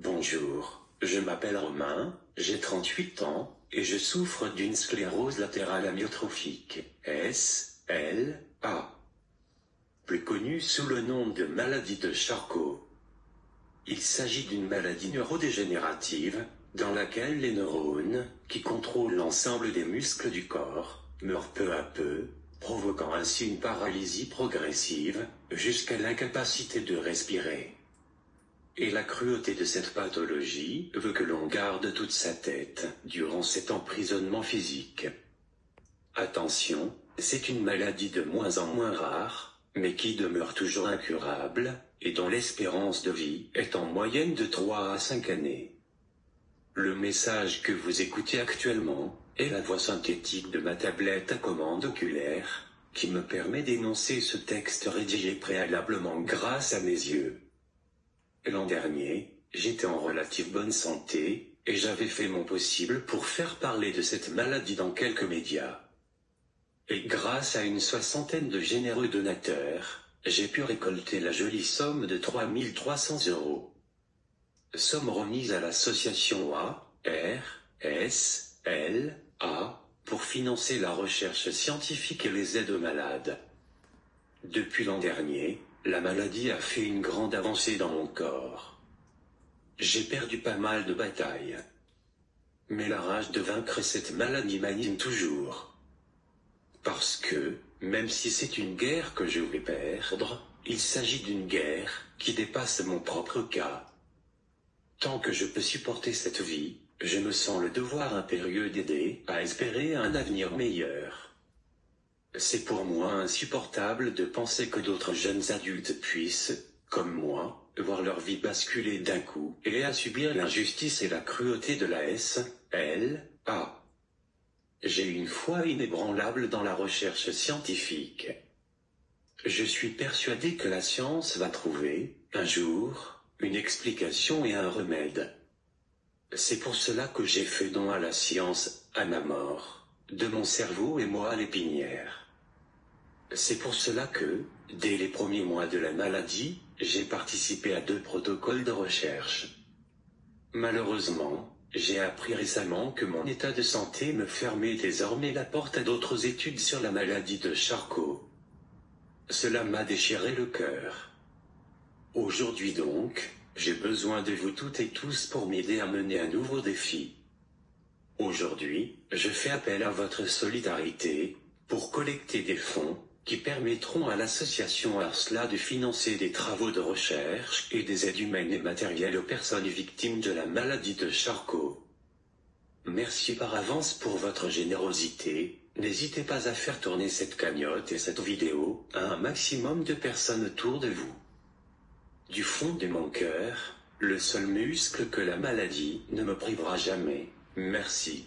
Bonjour, je m'appelle Romain, j'ai 38 ans, et je souffre d'une sclérose latérale amyotrophique, SLA, plus connue sous le nom de maladie de Charcot. Il s'agit d'une maladie neurodégénérative, dans laquelle les neurones, qui contrôlent l'ensemble des muscles du corps, meurent peu à peu, provoquant ainsi une paralysie progressive, jusqu'à l'incapacité de respirer. Et la cruauté de cette pathologie veut que l'on garde toute sa tête durant cet emprisonnement physique. Attention, c'est une maladie de moins en moins rare, mais qui demeure toujours incurable, et dont l'espérance de vie est en moyenne de 3 à 5 années. Le message que vous écoutez actuellement est la voix synthétique de ma tablette à commande oculaire, qui me permet d'énoncer ce texte rédigé préalablement grâce à mes yeux. L'an dernier, j'étais en relative bonne santé, et j'avais fait mon possible pour faire parler de cette maladie dans quelques médias. Et grâce à une 60aine de généreux donateurs, j'ai pu récolter la jolie somme de 3 300 €. Somme remise à l'association ARSLA pour financer la recherche scientifique et les aides aux malades. Depuis l'an dernier, la maladie a fait une grande avancée dans mon corps. J'ai perdu pas mal de batailles. Mais la rage de vaincre cette maladie m'anime toujours. Parce que, même si c'est une guerre que je vais perdre, il s'agit d'une guerre qui dépasse mon propre cas. Tant que je peux supporter cette vie, je me sens le devoir impérieux d'aider à espérer un avenir meilleur. C'est pour moi insupportable de penser que d'autres jeunes adultes puissent, comme moi, voir leur vie basculer d'un coup et à subir l'injustice et la cruauté de la SLA. J'ai une foi inébranlable dans la recherche scientifique. Je suis persuadé que la science va trouver, un jour, une explication et un remède. C'est pour cela que j'ai fait don à la science, à ma mort, de mon cerveau et moi l'épinière. C'est pour cela que, dès les premiers mois de la maladie, j'ai participé à 2 protocoles de recherche. Malheureusement, j'ai appris récemment que mon état de santé me fermait désormais la porte à d'autres études sur la maladie de Charcot. Cela m'a déchiré le cœur. Aujourd'hui donc, j'ai besoin de vous toutes et tous pour m'aider à mener un nouveau défi. Aujourd'hui, je fais appel à votre solidarité, pour collecter des fonds, qui permettront à l'association ARSLA de financer des travaux de recherche et des aides humaines et matérielles aux personnes victimes de la maladie de Charcot. Merci par avance pour votre générosité, n'hésitez pas à faire tourner cette cagnotte et cette vidéo à un maximum de personnes autour de vous. Du fond de mon cœur, le seul muscle que la maladie ne me privera jamais, merci.